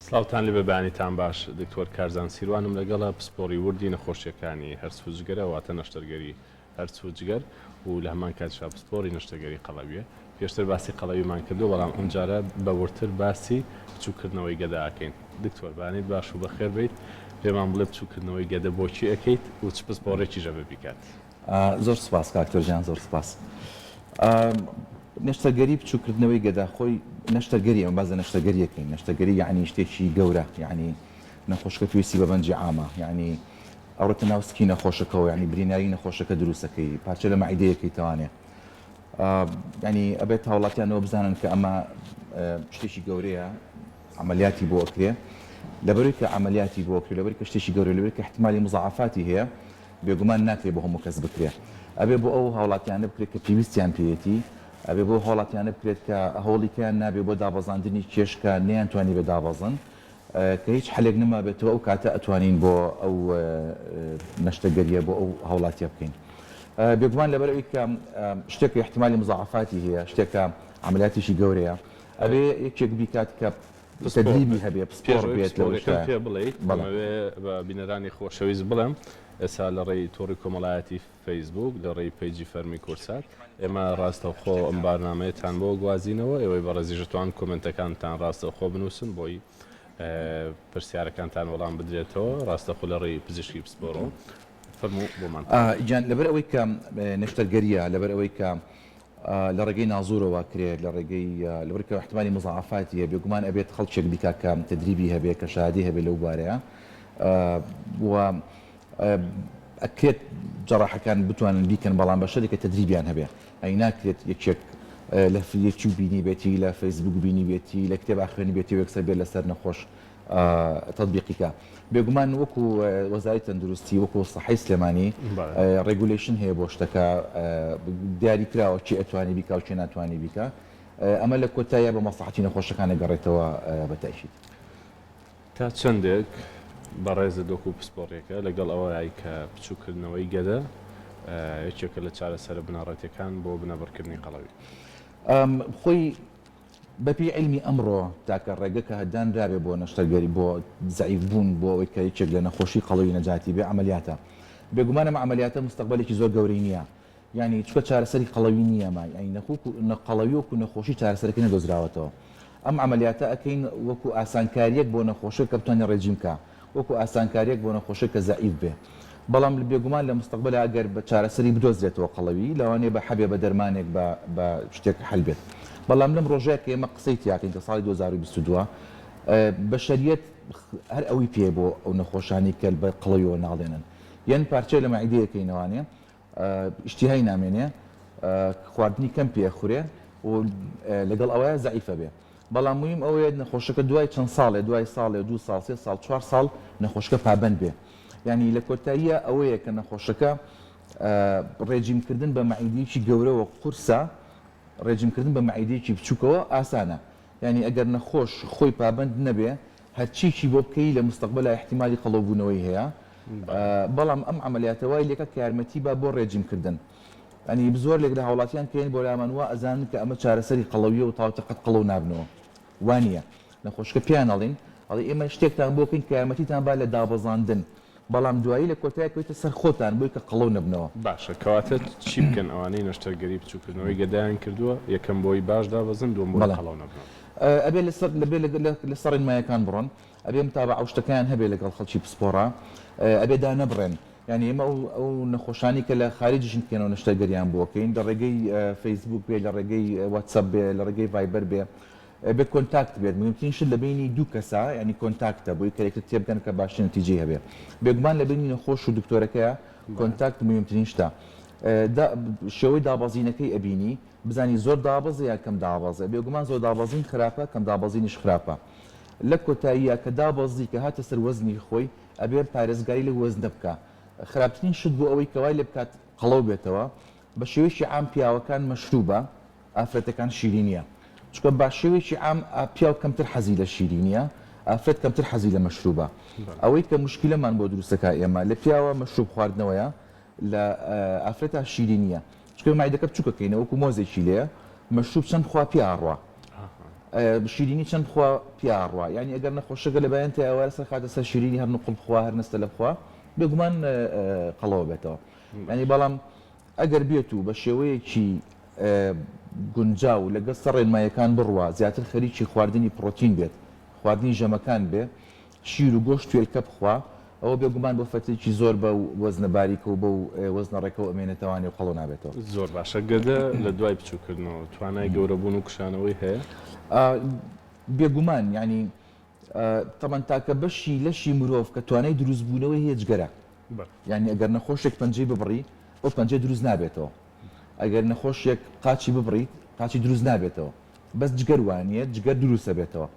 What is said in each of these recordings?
سڵاوتان لێ بەبیانیتان باش دکتۆر کارزان سیروانم لەگەڵە پسپۆڕی وردی نەخۆشیەکانی هەرسوجگەرە واتە نەشتەرگەری هەرسوجگەر و لە هەمان کاتشا پسپۆری نەشتەرگەری قەڵەویە پێشتر باسی قەڵەویمان کردو بەڵام ئەمجارە بەورتر باسی بچووکردنەوەی گەداکەین. دکتۆر بانیت باش و بەخێر بیت پێمان بڵێ بچووکردنەوەی گەدە بۆچی ئەەکەیت و چ پسپۆڕێکی ژەبە بیکات. زۆر سپاس کاکتۆرجیان زۆر سپاس. نەشتەرگەری بچووکردنەوەی گەدا خۆی نەشتەرگەری ئەمە بازە نەشتەرگەریەکەین نەشتەرگەری یعنی شتێکی گەورە یعنی نەخۆشەکە پێویستی بە بەنجی عامە یعنی ئەوڕێتە ناو سکی نەخۆشەکەەوە یعنی برینایی نەخۆشەکە دروستەکەی پارچە لە مەعیدەیەکەی توانێت ینی ئەبێت هاوڵاتیانەوە بزانن کە ئەمە شتێکی گەورەیە عملیاتی بۆ ئەکرێ لەبەروی کە عملیاتی بۆ ئەکرێ لەبەر کە شتێکی گەورە لەبەر کە احتمالی مزاعفاتی هەیە بێگومان ناکرێت بۆ هەموو کەس بکرێ ئەبێ بۆ ئەو هاوڵاتیانە بکرێت کە پێویستیان پێێتی ئەبێ بۆ هاوڵاتیانە بکرێت کە هەوڵیکیان نابێت بۆ دابەزاندنی کێشکە نەیانتوانی بە دابەزن کە هیچ حلێک نەمابێتەوە ئەو کاتە ئەتوانین بۆ ئەو نەشتەگەریە بۆ ئەو هاوڵاتیە بکەین. بێگومان لەبەرەوەی کە شتێکی احتمالی مزاعفاتی هەیە شتێکە عملیاتیشی گەورەیە ئەبێ یەکێک بیکات کە تدریبی هەبێ پسپۆڕ بێت پێ بڵێیت بە بینەرانی خۆشەویست بڵێم ئێستا لە ڕێی تۆڕی کۆمەڵایەتی فەیسبوک لە ڕێی پیجی فەرمی کورسات ئێمە ڕاستەوخۆ ئەم بارنامەیەتان بۆ گوازینەوە ئێوەی بەڕێزیژتوان کۆمنتەکانتان ڕاستەوخۆ بنووسن بۆی پرسیارەکانتان وەڵام بدرێتەوە ڕاستەخۆ لە ڕێی پزیشکی پسپۆڕ فەرموو بۆمان. گیان لەبەر ئەوەی کە نەشتەرگەریە لەبەر ئەوەی کە لە ڕێگەی نازورەوە کرێت لە ڕێگەی لەبەرکە احتمالی مزاعفاتیە بێگومان ئەبێت خەڵکێک بیکا کە تدریبی هەبێ کە شادی هەبێ لەو بارەیە و ئەکرێت جەڕاحەکان بتوانن بیکەن بەڵام بە شەرێکە تدریبیان هەبێ ئەی ناکرێت یەکێک لە یەکیو بینی بێتی لە فەیسبوک بینی بێتی لە کتێب ئاخوێنی بێتی و یەکسەر بێت لەسەر نەخۆش تطبیقیکە بێگومان وەکو وەزارەتی تەندروستی وەکو سەحەی سلێمانی ڕێگولیشن هەیە بۆ شتەکە دیاری کراوە چی ئەتوانی بیکا و چی ناتوانی بیکە ئەمە لە کۆتاییە بە مەسلحەتی نەخۆشەکان دەگەڕێتەوە بەتایشید. تا چەندێک بەڕێزە دۆکو پسپۆڕێکە لەگەڵ ئەوەی کە بچووکردنەوەی گەدە یەکێکە لە چارەسەرە بناڕەتەکان بۆ بنەبەرکردنی قەڵەوی خۆی بەپی علمی ئەمڕۆ تاکە ڕێگەکە هەدانرابێ بۆ نەشتەرگەری بۆ زەعیف بوون بۆ ئەوەی کە یەکێک لە نەخۆشی قەڵەوی نەجاتی بێ عملیاتە بێگومانە عملیاتە مستقبلێکی زۆر گەورەی نییە یعنی چکە چارەسەری قەڵەوی نییە ما یعنی قەڵەوی و نەخۆشی چارەسەرەکە نەدۆزراوەتەوە ئەم عملیاتە ئەەکەین وەکو ئاسانکاریەک بۆ نەخۆشە کە بتوانێت ڕێجیمکە وەکو ئاسانکاریەک بۆ نەخۆشە کە زەعیف بێ بەڵام بێگومان لە مستقبل ئەگەر بە چارەسەری بدۆزرێتەوە قەڵەوی لەوانەیە بە حەبێ بە دەرمانێک بە شتێک حەل بێت بەڵام لەم ڕۆژەیە کە ئێمە قسەی تیاکەین کە ساڵی 2022 بە شەریەت هەر ئەوی پێ بۆ ئەو نەخۆشانی کە بە قەڵەویەوە ناڵێنن یەن پارچەی لە مەعیدەیەکەینەوانێ ئیشتیهای نامێنێ خواردنی کەم پێخورێ و لەگەڵ ئەوەیە زەعیفە بێ بەڵام مهم ئەوەیە نەخۆشەکە دوای چەند ساڵێ دوای ساڵێ 2 ساڵ 3 ساڵ 4 ساڵ نەخۆشەکە پابند بێ یعنی لە کۆتاییە ئەوەیە کە نەخۆشەکە ڕێجیمکردن بە مەعیدەیەکی گەورەوە قورسە ڕێجیمکردن بە مەعیدەیەکی بچووکەوە ئاسانە یعنی ئەگەر نەخۆش خۆی پابند نەبێ هەرچیکی بۆ بکەی لە مستقبلا احتیمالی قەڵەوبوونەوەی هەیە بەڵام ئەم عملیاتەوەی لێکە کە یارمەتی بە بۆ ڕێجیمکردن ئەنی زۆر لێک لە هاوڵاتیان کەین بۆ لامانوە ئەزانن کە ئەمە چارەسەری قەڵەویە و تاوتەقەت قەڵەو نابنەوە وانە نەخۆشکە پیان ئەڵین ئەڵێ ئێمە شتێکتان بۆ بکەین کە یارمەتیتان با لە دابەزاندن بەڵام دوایی لە کۆتایەکەوێتە سەر خۆتان بۆی کە قەڵەو نەبنەوە. باشە کەواتە چی بکەن ئەوانەی نەشتەرگەری بچووکردنەوەی گەدایان کردووە یەکەم بۆی باش دابەزن دوم بۆ قەڵەو نەبنەوە ئەبێ لە سەرین مایەکان بڕۆن ئەبێ متابە ئەو شتەکان هەبێ لەگەڵ خەڵکی پسپۆڕە ئەبێ دانەبڕێن یعنی ئێمە ئەو نەخۆشانی کە لە خارجیشن بکەنەوە نەشتەرگەریان بۆکەین لە ڕێگەی فەیسبوک بێ لە ڕێگەی واتسەپ بێ لە ڕێگەی ڤایبەر بێ بێ کۆنتاکت بێت ممکن شت لە بینی دوو کەسا ینی کۆنتاکتە بۆی کارێکتر تێبگەن کە باشترین نەتیجەی هەبێ بێگومان لە بینی نەخۆش و دکتۆرەکەیە کۆنتاکت مهمترین شتە شێوەی دابەزینەکەی ئەبینی بزانی زۆر دابەزە یا کەم دابەزە بێگومان زۆر دابەزین خراپە کەم دابەزینیش خراپە لە کۆتاییە کە دابەزی کە هاتە سەر وەزنی خۆی ئەبێ پارێزگاری لە وەزنە بکە خراپترین شت بۆ ئەوەی کەوای لێ بکات قەڵەو بێتەوە بە شێوەیەکی عام پیاوەکان مەشروبە ئافرەتەکان شیرینیە چکە با شێوەیەکی عام پیاو کەمتر حەزی لە شیرینیە ئافرەت کەمتر حەزی لە مەشروبە ئەوەی کە مشکلەمان بۆ دروستەکە ئێمە لە پیاوە مەشروب خواردنەوەیە لە ئافرەتە شیرینیە چکە مایدەکە بچووکەکەینەوە وەکو مۆزێکی لێە مەشروب چەند خوا پێ ئاڕوە شیرینی چەند بخوا پیاڕوە یعنی ئەگەر نەخۆشەکە لە بەیان تێوارە سەر خاتە سەر شیرینی هەر نقڵ بخوا هەر نستە لە بخوا بێگومان قەڵەوە بێتەوە ینی بەڵام ئەگەر بێت و بە شێوەیەکی گونجاو لەگەڵ سەرڕێنمایەکان بڕوە زیاتر خەریکی خواردنی پرۆتین بێت خواردنی ژەمەکان بێ شیر و گۆشت توێلکە بخوا ئەوە بێگومان بۆ فەتێکی زۆر بە وەزنە باریکە و بە وەزنە ڕێکەوە ئەمێنێتەوانی و قەڵۆ نابێتەوە زۆر باشە گەدە لە دوای بچووکردنەوە توانای گەورەبوون و کشانەوەی هەیە بێگومان ینی تەمان تاکە بەشی لەشی مرۆڤ کە توانای دروستبوونەوەی هێجگەرە ینی ئەگەر نەخۆشێک پەنجەی ببڕی ئەو پەنجە دروست نابێتەوە ئەگەر نەخۆشیێک قاچی ببڕیت قاچی دروست نابێتەوە بەس جگەر وانە جگەر دروستە بێتەوە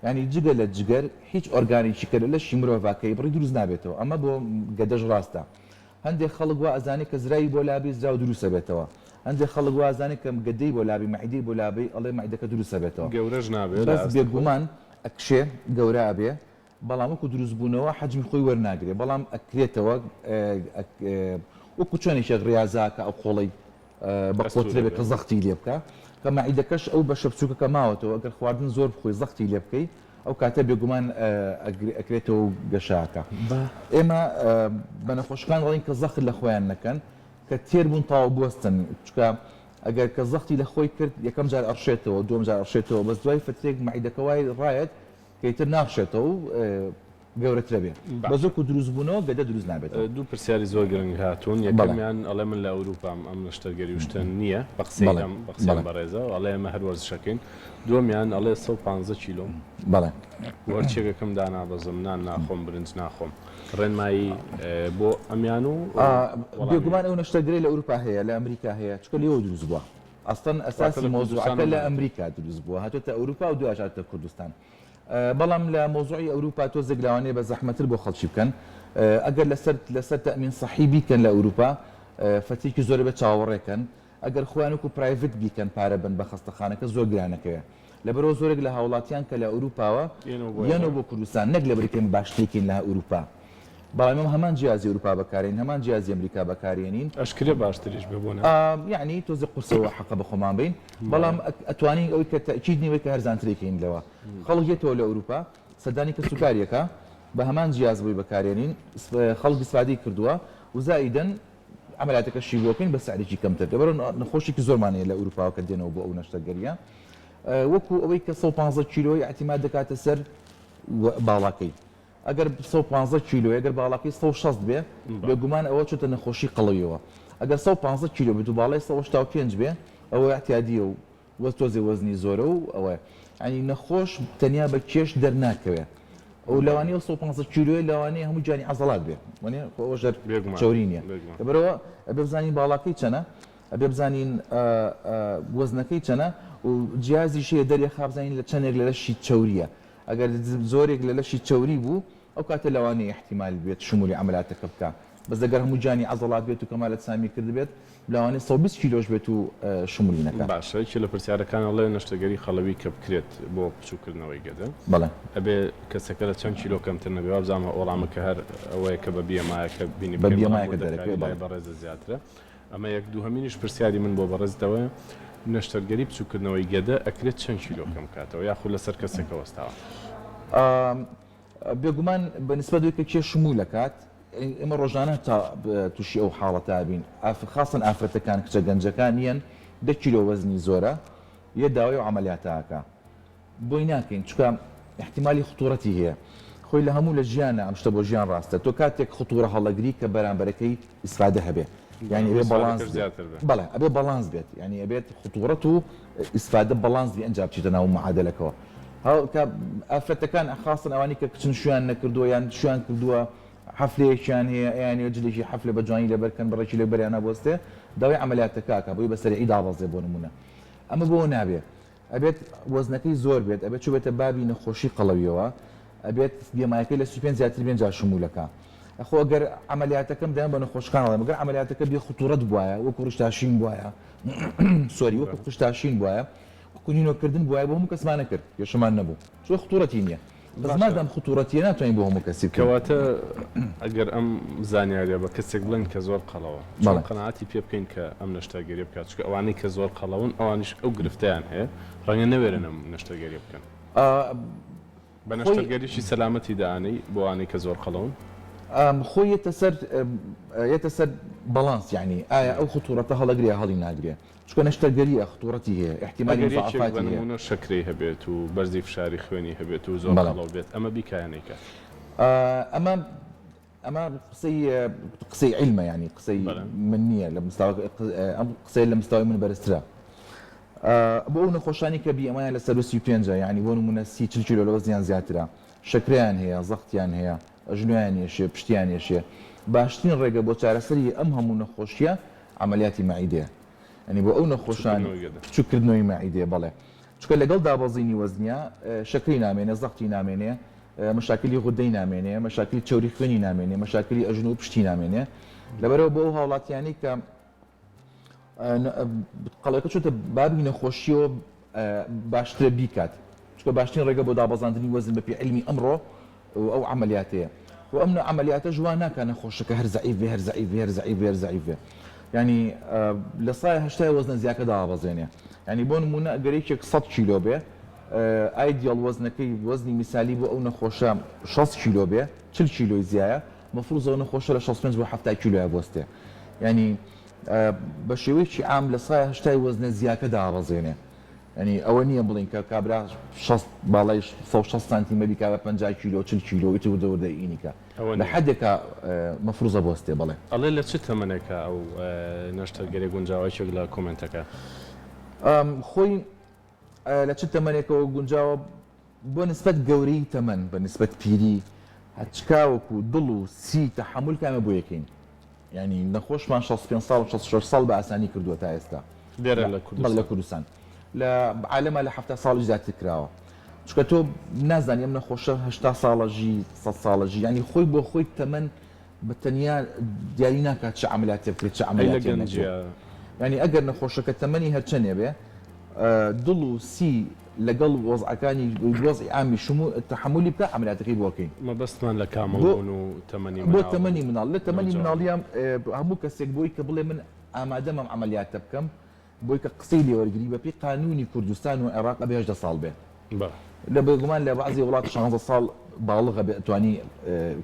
ینی جگە لە جگەر هیچ ئۆرگانیکی کە لەشی مرۆڤاکەی بڕی دروست نابێتەوە ئەمە بۆ گەدەش ڕاستە هەندێک خەڵک وا ئەزانێ کە زرایی بۆ لابی زرا و دروستە بێتەوە هەندێک خەڵک وا ئەزانێ کە گەدەی بۆ لابی مەعیدەی بۆ لابی ئەڵێ مەعیدەکە دروستە بێتەوە گەورەش نابێت بەس بێگومان ئەکشێ گەورە ئەبێ بەڵام وەکو دروستبوونەوە حەجمی خۆی وەرناگرێ بەڵام ئەکرێتەوە وەکو چۆنێکێک ڕاضاکە ئەو خۆڵی بەقۆترێ بێت کە زەختی لێ بکە کە مەعیدەکەش ئەو بەشە بچووکەکە ماوەتەوە ئەگەر خواردن زۆر بخۆی زەختی لێ بکەی ئەو کاتە بێگومان ئەکرێتەوە گەشاکە ئێمە بە نەخۆشەکان دەڵێن کە زەخت لە خۆیان نەکەن کە تێر بوون تاوا بوەستن چکە ئەگەر کە زەختی لە خۆی کرد یەکەم جار ئەڕشێتەوە دوم جار ئەڕشێتەوە بەس دوای فترێک مەعیدەکەوای ڕایەت کەیتر ناخشێتەوە و گەورەترە بێ بە زۆک و دروستبوونەوە گەدە دروست نابێت دوو پرسیاری زۆر گرنگ هاتوون یەکەمیان ئەڵێ من لە ئەوروپام ئەم شتەرگەری وشتن نییە بە قسەم بەڕێزە ئەڵێ ئەمە هەر وەرزشەکەین دووەمیان ئەڵێ 150 کیلۆ بەڵێ وەرچێکەکەم دانابەزم نان ناخۆم برنج ناخۆم ڕێنمایی بۆ ئەمیان و بێگومان ئەو نەشتەرگەری لە ئەوروپا هەیە لە ئەمریکا هەیە چکە لێەوە دروست بووە ئەستان ئەساسی مۆزوعەکە لە ئەمریکا دروست بووە هاتوۆتە ئەوروپا و دواشاتە کوردستان بەڵام لە مۆزوعی ئەوروپا تۆ زەگلاوانەیە بە زەحمەتر بۆ خەڵکی بکەن ئەگەر لەسەر تەمین سەحی بیکەن لە ئەوروپا فەتێکی زۆر بە چاوەڕێکن ئەگەر خۆیان وکو پرایڤت بیکەن پارە بن بە خەستەخانەکە زۆر گرانەکەوێ لەبەرەوە زۆرێک لە هاوڵاتیان کە لە ئەوروپاوە یانەوە بۆ کوردستان نەک لە بریکەن باشتێکین لە ئەوروپا بەڵام هەمان جیازی ئەوروپا بەکارێن هەمان جیازی ئەمریکا بەکارێنین ئەشکرێ باشتریش ببوون یعنی تۆزە قورسەوە حەقە بە خۆمان بین بەڵام ئەتوانین ئەوەی کە تەکید نیوەی کە هەرزانترێکین لەوە خەڵک یێتەوە لە ئەوروپا سەردانی کە سوکاریەکە بە هەمان جیاز بووی بەکارێنین خەڵک استفادەی کردووە و زائیدەن عملیاتەکەشی بۆکەین بە سعرێکی کەمتر لەبەر نەخۆشێکی زۆرمانەیە لە ئەوروپاوە کە دێنەوە بۆ ئەو نەشتەرگەریە وەکو ئەوەی کە 150 کیلۆی احتیمال دەکاتە سەر باڵاکەی ئەگەر 150 کیلۆ ئەگەر باڵاکەی 160 بێ بێگومان ئەوە چۆتە نەخۆشی قەڵەویەوە ئەگەر 150 کیلۆ بێت و باڵای 165 بێ ئەوە احتیادیە و وەستۆزی وەزنی زۆرە و ئەوە ینی نەخۆش تەنیا بە کێش دەرناکەوێت ئەو لەوانەیە 150 کیلۆی لەوانەیە هەموو جانی عەزەڵات بێ ئەوە ژەر چاوری نییە لەبەرەوە ئەبێ بزانین باڵاکەی چەنە ئەبێ بزانین وەزنەکەی چەنە و جیازی شەیە دەرێ خابزانین لە چەندێک لە لەشی چەوریە ئەگەر زۆرێک لە لەشی چەوری بوو ئەو کاتە لەوانەیە احتیمال بێت شمولی عملیاتەکە بکە بەس ئەگەر هەموو جانی عەزەڵات بێت و کەمالەت سامی کرد بێت لەوانەیە 120 کیلۆش بێت و شمولی نەکە باشە لە پرسیارەکان ئەڵێ نەشتەرگەری خەڵەوی کە بکرێت بۆ بچووکردنەوەی گەدە بەڵێ ئەبێ کەسەکە لە چەند کیلۆ کەمتر نەبێ وابزانمە ئۆڵامەکە هەر ئەوەیە کە بە بیەمایەکە بینی بە بیەمایەکە دەرەکەوێت بەڕێزە زیاترە ئەمە یەک دووهەمینیش پرسیاری من بۆ بەڕێزدەوە نەشتەرگەری بچووکردنەوەی گەدە ئەکرێت چەند کیلۆ کەم کاتەوە یاخود لەسەر کەسێکە وەستاوە بێگومان بە نسبەت دوی کە کێ شمول دەکات ئێمە ڕۆژانە تا تووشی ئەو حاڵەتە بین خاصن ئافرەتەکان کچە گەنجەکان نیەن 10 کیلۆ وەزنی زۆرە یە داوای و عملیاتەکە بۆی ناکەین چکە احتیمالی خطورەتی هەیە خۆی لە هەموو لە ژیانە ئەم شتە بۆ ژیان ڕاستە تۆ کاتێک خطورە هەڵەگری کە بەرامبەرەکەی ئیسفادە هەبێ یعنی ئەبێ باڵانس بەڵێ ئەبێ باڵانس بێت یعنی ئەبێت خطورەت و ئیسفادە باڵانس بێ ئەنجا بچیتە ناو معادلەکەەوە ئافرەتەکان خاصن ئەوانی کە کچن شویان نەکردووە یان شویان کردووە حفلەیەکیان هەیە یانی جلێکی حفلە بە جوانی لەبەرکەن بڕێکی لە بەریانە بۆستێ داوای عملیاتەکەکە بۆی بەسەرعی دابەزێ بۆ نمونە ئەمە بۆ نابێت ئەبێت وەزنەکەی زۆر بێت ئەبێت چوبێتە بابی نەخۆشی قەڵەویەوە ئەبێت بیەمایەکەی لە 35 زیاتر بێن جا شمولەکە ئەخۆ ئەگەر عملیاتەکەم دایان بە نەخۆشخانەڵێ مەگەر عملیاتەکە بێ خطورەت بواە وەکو ڕشتاشین بواە سۆری وەکو ڕشتاشین بواە وەکو نینۆکردن بواە بۆ هەموو کەسمانە کرد پێشەمان نەبوو چۆ خطورەتی نییە بەس مادام خوتوڕەتیە ناتوانین بۆ هەموو کەسی بکەین. کەواتە ئەگەر ئەم زانیاریە بە کەسێک بڵێن کە زۆر قەڵەوە چۆن قەناعەتی پێ بکەین کە ئەم نەشتەگەری بکات چکە ئەوانەی کە زۆر قەڵەون ئەوانیش ئەو گرفتیان هەیە ڕەنگە نەوێرن ئەم نەشتەگەری بکەن بە نەشتەگەریشی سەلامەتی دانەی بۆ ئەوانەی کە زۆر قەڵەون خۆی یەتە سەر بەڵانس یعنی ئایا ئەو خوتوڕەتە هەڵەگرێ هەڵی ناگرێ چکە نەشتەگەریە خوتوڕەتی هەیە احتیمالی مضاعفاتی هەیە شەکرەی هەبێت و بەرزی فشاری خوێنی هەبێت و زۆر قەڵەو بێت ئەمە بیکایانێکە ئەمە قسەی علمە ینی قسەی من نییە لە ئەم قسەی لە مستاوی من بەرزترە بۆ ئەو نەخۆشانی کە بی ئەمایان لە سەر 35 ینی بۆ نمونە 30 کیلۆ لە وەزنیان زیاترە شەکریان هەیە زەختیان هەیە ژنویان ێشێ پشتیان ێشێ باشترین ڕێگە بۆ چارەسەری ئەم هەموو نەخۆشیە عملیاتی مەعیدەیە ینی بۆ ئەو نەخۆشان بچووکردنەوەی مەعیدێ بەڵێ چکە لەگەڵ دابەزینی وەزنیا شەکری نامێنێ زەختی نامێنێ مەشاکلی غودەی نامێنێ مەشاکلی چۆری خوێنی نامێنێ مەشاکلی ئەژن و پشتی نامێنێ لەبەرەوە بۆ ئەو هاوڵاتیانی کە قەڵەکە چۆتە بابی نەخۆشیەوە باشترە بیکات چکە باشترین ڕێگە بۆ دابەزاندنی وەزن بەپی علمی ئەمڕۆ ئەو عملیاتەیە و ئەم عملیاتە جوان ناکە نەخۆشەکە هەر زەعیفێ هەر زەعیفێ هەر زەعیفێ هەر زەعیفێ ینی لە سایە هەشتای وەزنە زیاکە دابەزێنێ ینی بۆ نمونە ئەگەرێکێک 100 کیلۆ بێ ئایدیال وەزنەکەی وەزنی میسالی بۆ ئەو نەخۆشە 60 کیلۆ بێ 40 کیلۆی زیایە مەفروض ئەو نەخۆشە لە 65 بۆ 70 کیلۆیە بۆستێ ینی بە شێوەیەکی عام لە سایە هەشتای وەزنە زیاکە دابەزێنێ ینی ئەوە نییە بڵین کە کابرا باڵای 160 سانتیمەری کا بە 50 کیلۆ 40 کیلۆ وتەوردە ئینیکە لە حدێکە مەفروضە بۆستێ بڵێ ئەڵێ لە چ تەمەنێکە ئەو نەشتەگەری گونجاوەیەک لە کۆمنتەکە خۆی لە چ تەمەنێکەوە گونجاوە بۆ نسبەت گەورەی تەمەن بە نسبەت پیری هەچکاوەکو دڵ و سی تەحمل کامە بۆ یەکەین ینی نەخۆشمان 65 ساڵ 66 ساڵ بە ئاسانی کردووە تا ئێستا لێرە لە کوردستان لە عالەمە لە 7 ساڵ زیاتر کراوە چکە تۆ نازانی ئەم نەخۆشە 80 ساڵەژی 100 ساڵەژی ینی خۆی بۆ خۆی تەمەن بە تەنیا دیاری ناکات چه عملیاتێ بکرێت چه عملیاتێ ینی ئەگەر نەخۆشەکە تەمەنی هەرچەنێ بێ دڵ و سی لەگەڵ وەزعەکانی وەزعی ئامی شمول تەحملی بکە عملیاتەکەی بۆکەین مەبەستمان لە کامەڵبوون و تەمەنی بۆ تەمەنی مناڵ لە تەمەنی مناڵیان هەموو کەسێک بۆی کە بڵێ من ئامادەم ئەم عملیاتە بکەم بۆی کە قسەی لێوەرگری بەپی قانونی کوردستان و عێراق ئەبێ 18 ساڵ بێ لە بێگومان لە بەعزی وڵات 16 ساڵ باڵغە بێتوانی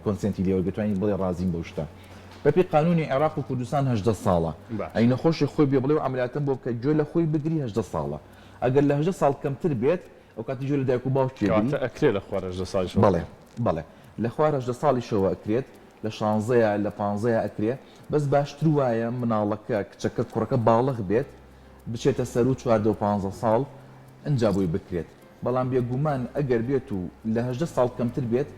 کۆنسنتی لێوەرگتوانی بڵێ ڕازیم بەو شتە بەپی قانونی عێراق و کوردستان 18 ساڵە ئەی نەخۆشی خۆی بێ بڵێ عملیاتم بۆ بکە گوێ لە خۆی بگری 18 ساڵە ئەگەر لە 18 ساڵ کەمتر بێت ئەو کاتی گوێ لە دایک و باوکی ئەکرێت لە خوارە 18 ساڵ بەڵێ لە خوارە 18 ساڵیشەوە ئەکرێت لە 16 لە 15 ئەکرێت بەس باشتر وایە مناڵەکە کچەکە کوڕەکە باڵغ بێت بچێتە سەر و 14 و 15 ساڵ ئەنجا بووی بکرێت بەڵام بێگومان ئەگەر بێت و لە 18 ساڵ کەمتر بێت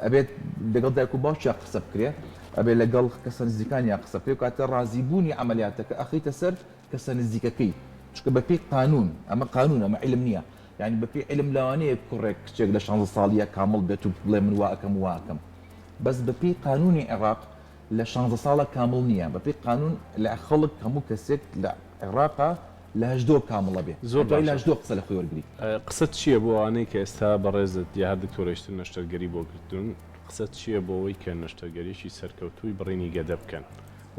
ئەبێت لەگەڵ دایک و باوکیان قسە بکرێت ئەبێ لەگەڵ کەسە نزیکانیان قسە بکرێت کاتە ڕازیبوونی عملیاتەکە ئەخیتە سەر کەسە نزیکەکەی چکە بەپی قانون ئەمە قانون ئەمە علم نییە یعنی بەپی علم لەوانەیە کوڕێک کچێک لە 16 ساڵیە کامڵ بێت و بڵێ من واکەم واکەم بەس بەپی قانونی عێراق لە 16 ساڵە کامڵ نییە بەپی قانون لە خەڵک هەموو کەسێک لە عێراقا لە 18 کامڵە بێ زۆر لە 18 قسە لە خۆی وەرگری قسەت چییە بۆ ئەوانەی کە ئێستا بەڕێزت یا هەر دکتۆرێشتن نەشتەرگەری بۆ گرتوون قسەت چییە بۆ ئەوەی کە نەشتەرگەریشی سەرکەوتووی بڕینی گەدە بکەن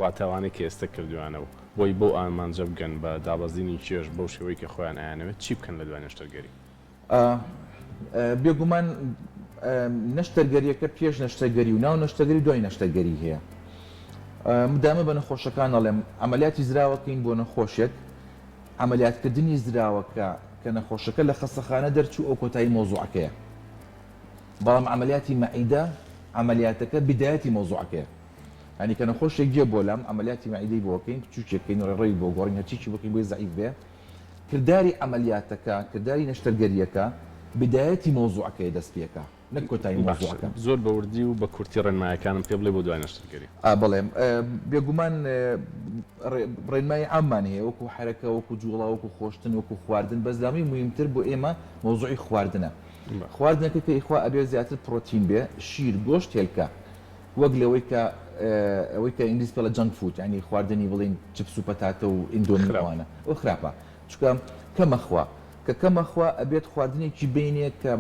واتەوانەی کە ئێستا کردوانەوە بۆی بۆ ئامانجە بگەن بە دابەزینی چێژ بەو شێوەی کە خۆیان ئایانەوێت چی بکەن لە دوای نەشتەرگەری بێگومان نەشتەرگەریەکە پێش نەشتەرگەری و ناو نەشتەرگەری دوای نەشتەرگەری هەیە مدامە بە نەخۆشەکان ئەڵێم عملیاتی زراوەکەین بۆ نەخۆشێک عملیاتکردنی زراوەکە کە نەخۆشەکە لە خەستەخانە دەرچوو ئەو کۆتایی مۆزوعەکەیە بەڵام عملیاتی مەعیدە عملیاتەکە بدایەتی مۆزوعەکەیە ینی کە نەخۆشێک جێ بۆ لەم عملیاتی مەعیدەی بۆکەین چوچێکەکەین ڕێڕێی بۆ گۆڕین هەرچیی بۆکەین بۆی زەعیف بێ کردداری عملیاتەکە کردداری نەشتەرگەریەکە بدایەتی مۆزوعەکەی دەست پێەکە نەک کۆتایی مۆزوعەکە زۆر بەوردی و بە کورتی ڕێنمایەکانم پێ بڵێ بۆ دوای نەشتەرگەری بەڵێم بێگومان ڕێنمایی عاممان هەیە وەکو حرەکە وەکو جوڵا وەکو خۆشتن وەکو خواردن بەزلامی مهمتر بۆ ئێمە مۆزوعی خواردنە خواردنەکە کە ئیخوا ئەبێ زیاتر پرۆتین بێ شیر گۆشت هێلکە وەک لەوەی کە ئەوەی کە ئینگلیس پێڵە جەنک فود ینی خواردنی بڵین چپس و پەتاتە و ئیندۆمیوانە ئەو خراپە چکە کەمەخوا کە کەمەخوا ئەبێت خواردنێکی بینێ کە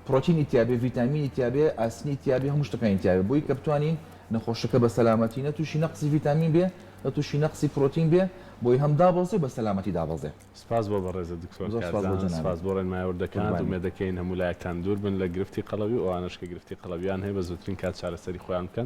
پرۆتینی تیاابێ ڤیتامینی تیاابێ ئاسنی تیاابێ هەموو شتەکانی تیاابێ بۆی کە بتوانین نەخۆشەکە بە سەلامەتی نە تووشی نەقسی ڤیتامین بێ نە تووشی نەقسی پرۆتین بێ بۆی هەم دابەزێ بە سەلامەتی دابەزێ. سپاس بۆ بەڕێزە دکتۆر کارزان، سپاس بۆ ڕێنمایەوەردەکان و مێدەکەین هەموو لایەکان دوور بن لە گرفتی قەڵەوی ئەوانەش کە گرفتی قەڵەویان هەیە بە زووترین کات چارەسەری خۆیان بکەن.